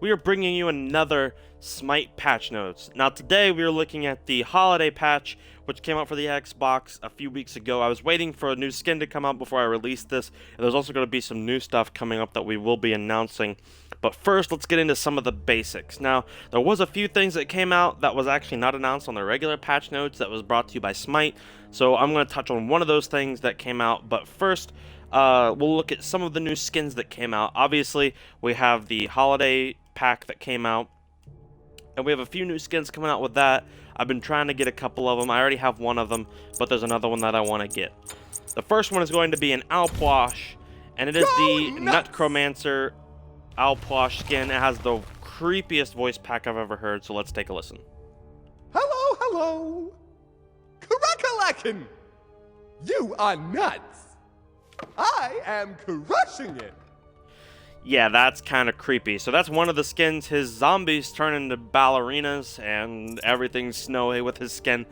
we are bringing you another Smite patch notes. Now today we are looking at the holiday patch, which came out for the Xbox a few weeks ago. I was waiting for a new skin to come out before I released this, and there's also going to be some new stuff coming up that we will be announcing. But first, let's get into some of the basics. Now, there was a few things that came out that was actually not announced on the regular patch notes that was brought to you by Smite, so I'm going to touch on one of those things that came out. But first, we'll look at some of the new skins that came out. Obviously, we have the holiday pack that came out, and we have a few new skins coming out with that. I've been trying to get a couple of them. I already have one of them, but there's another one that I want to get. The first one is going to be an Alpwash, and it is the Nutcromancer Alpwash skin. It has the creepiest voice pack I've ever heard, so let's take a listen. Hello, hello! Crackalakin! You are nuts! I am crushing it! Yeah, that's kind of creepy. So that's one of the skins. His zombies turn into ballerinas, and everything's snowy with his skin.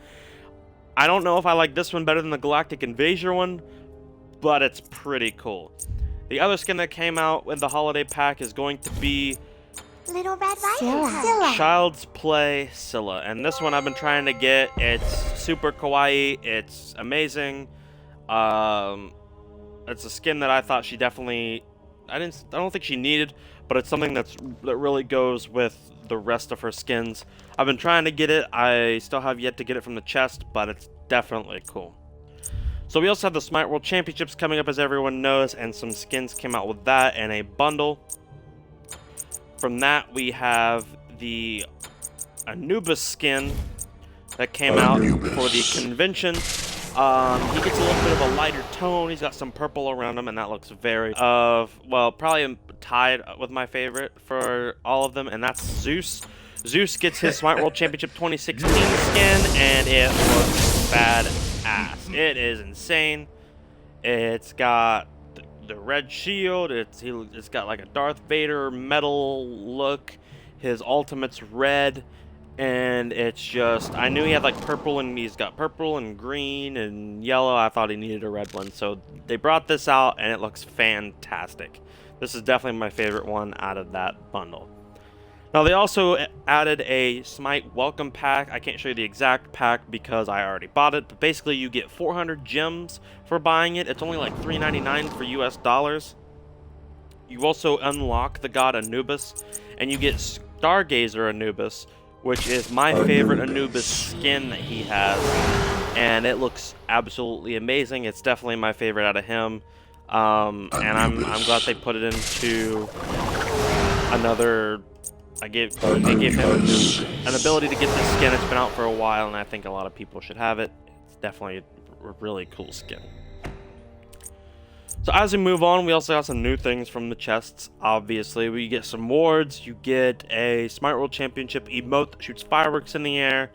I don't know if I like this one better than the Galactic Invasion one, but it's pretty cool. The other skin that came out with the holiday pack is going to be Little Red Riding Child's Play Scylla, and this one I've been trying to get. It's super kawaii. It's amazing. It's a skin that I thought she definitely. I don't think she needed, but it's something that really goes with the rest of her skins. I've been trying to get it. I still have yet to get it from the chest, but it's definitely cool. So we also have the Smite World Championships coming up, as everyone knows, and some skins came out with that and a bundle. From that, we have the Anubis skin that came out for the convention. He gets a little bit of a lighter tone. He's got some purple around him, and that looks very well, probably tied with my favorite for all of them, and that's Zeus. Zeus gets his Smite World Championship 2016 skin, and it looks badass. It is insane. It's got the red shield. It's got like a Darth Vader metal look. His ultimate's red. And it's just, I knew he had like purple, and he's got purple and green and yellow. I thought he needed a red one. So they brought this out, and it looks fantastic. This is definitely my favorite one out of that bundle. Now they also added a Smite welcome pack. I can't show you the exact pack because I already bought it. But basically you get 400 gems for buying it. It's only like $3.99 for US dollars. You also unlock the god Anubis, and you get Stargazer Anubis, which is my favorite Anubis skin that he has, and it looks absolutely amazing. It's definitely my favorite out of him, and I'm glad they put it into another. They gave him an ability to get this skin. It's been out for a while, and I think a lot of people should have it. It's definitely a really cool skin. So as we move on, we also got some new things from the chests. Obviously, we get some wards. You get a Smite World Championship emote that shoots fireworks in the air.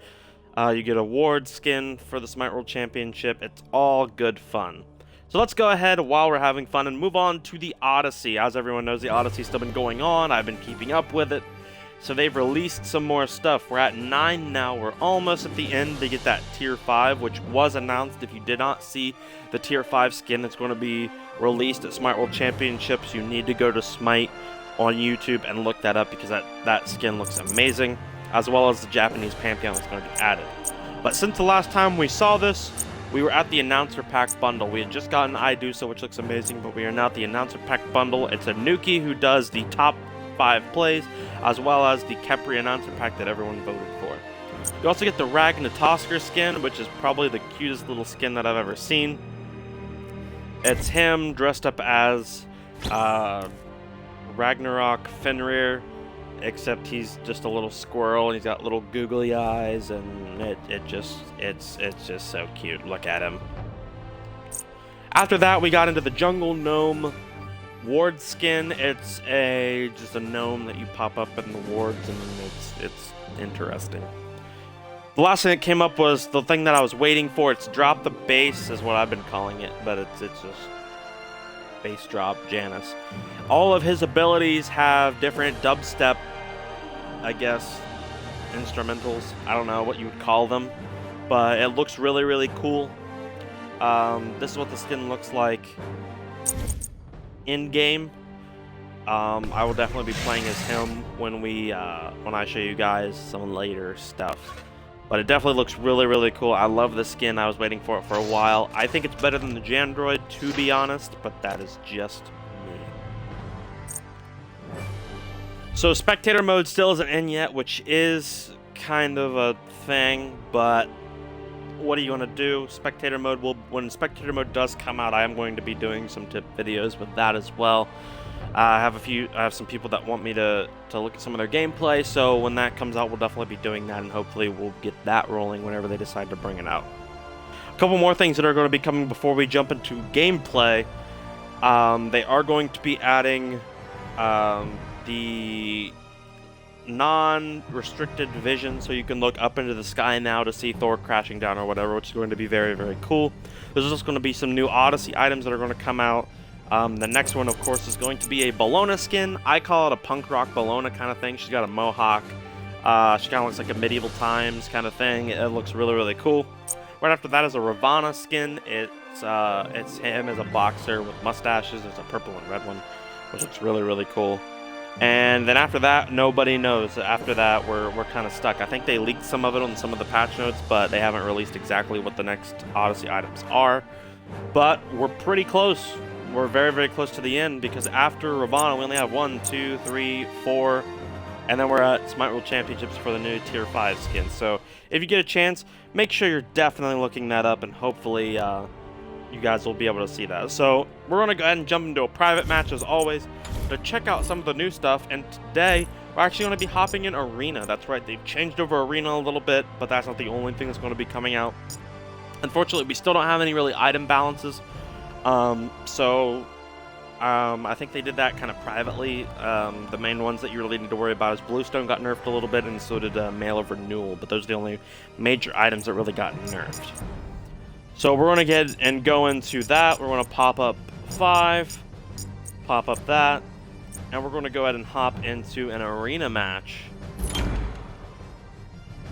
You get a ward skin for the Smite World Championship. It's all good fun. So let's go ahead while we're having fun and move on to the Odyssey. As everyone knows, the Odyssey's still been going on. I've been keeping up with it. So they've released some more stuff. We're at 9 now. We're almost at the end to get that Tier 5, which was announced. If you did not see the Tier 5 skin that's going to be released at Smite World Championships, you need to go to Smite on YouTube and look that up, because that skin looks amazing, as well as the Japanese Pantheon that's going to be added. But since the last time we saw this, we were at the Announcer Pack bundle. We had just gotten Idusa, which looks amazing, but we are now at the Announcer Pack bundle. It's a Nuki who does the top 5 plays, as well as the Kepri Announcer Pack that everyone voted for. You also get the Ragnatosker skin, which is probably the cutest little skin that I've ever seen. It's him dressed up as Ragnarok Fenrir, except he's just a little squirrel, and he's got little googly eyes, and it's just so cute. Look at him. After that, we got into the Jungle Gnome ward skin. It's just a gnome that you pop up in the wards, and it's interesting. The last thing that came up was the thing that I was waiting for. It's Drop the Bass is what I've been calling it, but it's just Bass Drop Janus. All of his abilities have different dubstep, I guess, instrumentals. I don't know what you would call them, but it looks really, really cool. This is what the skin looks like in game. I will definitely be playing as him when I show you guys some later stuff. But it definitely looks really, really cool. I love the skin. I was waiting for it for a while. I think it's better than the Jandroid, to be honest, but that is just me. So spectator mode still isn't in yet, which is kind of a thing, but what are you gonna do? Spectator mode when spectator mode does come out, I am going to be doing some tip videos with that as well. I have some people that want me to look at some of their gameplay, so when that comes out, we'll definitely be doing that, and hopefully we'll get that rolling whenever they decide to bring it out. A couple more things that are going to be coming before we jump into gameplay. They are going to be adding the non-restricted vision, so you can look up into the sky now to see Thor crashing down or whatever, which is going to be very, very cool. There's also going to be some new Odyssey items that are going to come out. The next one, of course, is going to be a Bellona skin. I call it a punk rock Bellona kind of thing. She's got a mohawk. She kind of looks like a medieval times kind of thing. It looks really, really cool. Right after that is a Ravana skin. It's him as a boxer with mustaches. There's a purple and red one, which looks really, really cool. And then after that, nobody knows. After that, we're kind of stuck. I think they leaked some of it on some of the patch notes, but they haven't released exactly what the next Odyssey items are. But we're pretty close. We're very, very close to the end, because after Ravana, we only have 1, 2, 3, 4, and then we're at Smite World Championships for the new Tier 5 skin. So if you get a chance, make sure you're definitely looking that up, and hopefully you guys will be able to see that. So we're going to go ahead and jump into a private match as always to check out some of the new stuff, and today we're actually going to be hopping in Arena. That's right, they've changed over Arena a little bit, but that's not the only thing that's going to be coming out. Unfortunately, we still don't have any really item balances. I think they did that kind of privately. The main ones that you really need to worry about is Bluestone got nerfed a little bit, and so did Mail of Renewal, but those are the only major items that really got nerfed. So we're going to get and go into that. We're going to pop up 5, pop up that, and we're going to go ahead and hop into an arena match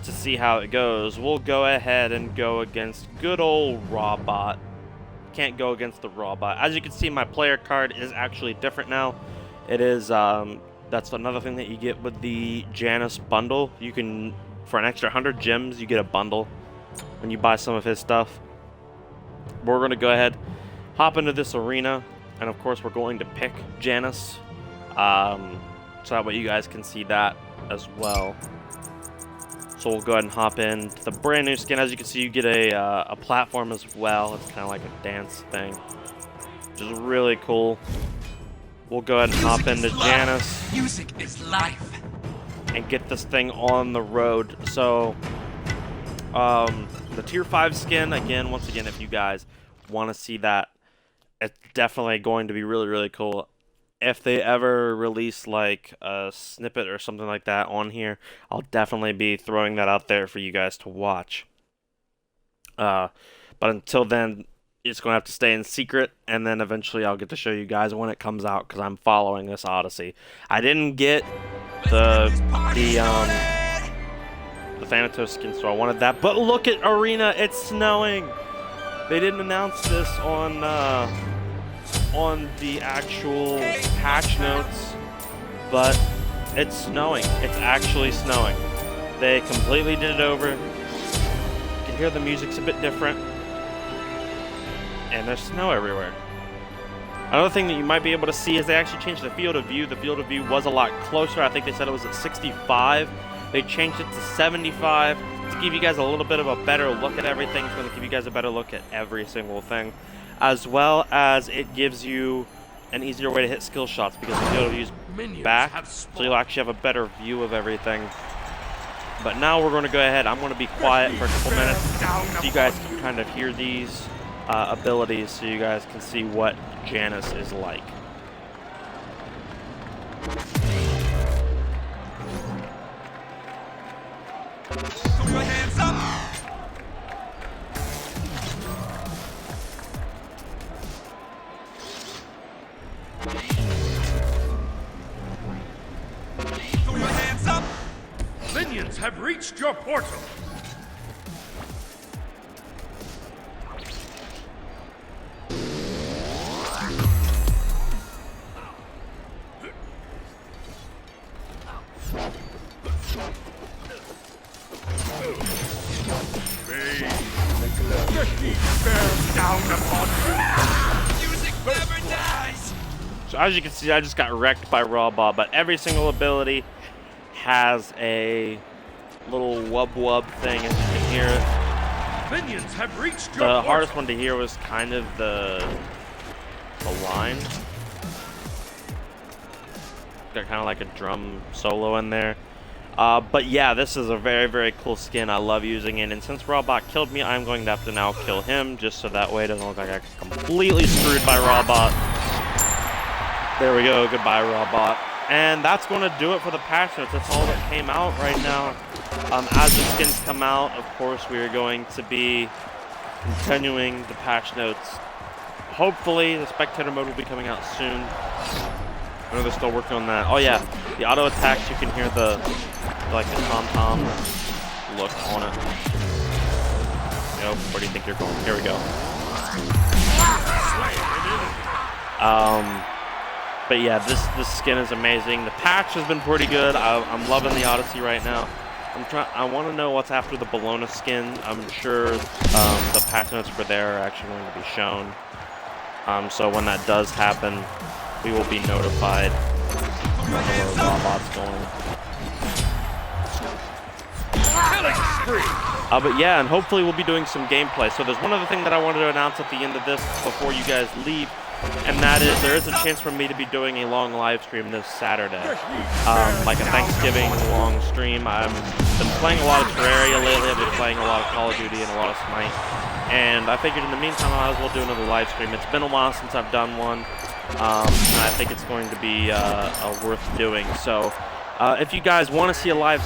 to see how it goes. We'll go ahead and go against good old Rawbot. Can't go against the Rawbot. As you can see, my player card is actually different now. It is, that's another thing that you get with the Janus bundle. You can, for an extra 100 gems, you get a bundle when you buy some of his stuff. We're going to go ahead, hop into this arena, and of course we're going to pick Janus, so that way you guys can see that as well. So we'll go ahead and hop into the brand new skin. As you can see, you get a platform as well. It's kind of like a dance thing, which is really cool. We'll go ahead and hop into Janus. Music is life. And get this thing on the road. So, the Tier 5 skin, once again, if you guys want to see that, it's definitely going to be really, really cool. If they ever release like a snippet or something like that on here, I'll definitely be throwing that out there for you guys to watch. But until then, it's going to have to stay in secret, and then eventually I'll get to show you guys when it comes out, because I'm following this Odyssey. I didn't get the Thanatos skin, so I wanted that. But look at Arena, it's snowing. They didn't announce this on the actual patch notes, but it's snowing. It's actually snowing. They completely did it over. You can hear the music's a bit different, and there's snow everywhere. Another thing that you might be able to see is they actually changed the field of view. The field of view was a lot closer. I think they said it was at 65. They changed it to 75 to give you guys a little bit of a better look at everything. It's going to give you guys a better look at every single thing, as well as it gives you an easier way to hit skill shots, because the field of view is back, so you'll actually have a better view of everything. But now we're going to go ahead. I'm going to be quiet for a couple minutes so you guys can kind of hear these abilities, so you guys can see what Janus is like. Throw your hands up. Throw your hands up. Minions have reached your portal. bears down upon you. Music never dies. So as you can see, I just got wrecked by Robot, but every single ability has a little wub thing, as you can hear it. Minions have reached your The portal. hardest one to hear was kind of the line. Got kind of like a drum solo in there. But yeah, this is a very, very cool skin. I love using it. And since Robot killed me, I'm going to have to now kill him, just so that way it doesn't look like I got completely screwed by Robot. There we go. Goodbye, Robot. And that's going to do it for the patch notes. That's all that came out right now. As the skins come out, of course, we are going to be continuing the patch notes. Hopefully, the spectator mode will be coming out soon. I know they're still working on that. Oh yeah, the auto attacks, you can hear the tom-tom look on it. Nope, where do you think you're going? Here we go. But yeah, this skin is amazing. The patch has been pretty good. I'm loving the Odyssey right now. I want to know what's after the Bologna skin. I'm sure the patch notes for there are actually going to be shown. So when that does happen, we will be notified where Robot's going. But yeah, and hopefully we'll be doing some gameplay. So there's one other thing that I wanted to announce at the end of this before you guys leave, and that is there is a chance for me to be doing a long live stream this Saturday, like a Thanksgiving long stream. I've been playing a lot of Terraria lately. I've been playing a lot of Call of Duty and a lot of Smite, and I figured in the meantime I might as well do another live stream. It's been a while since I've done one, and I think it's going to be worth doing. So if you guys want to see a live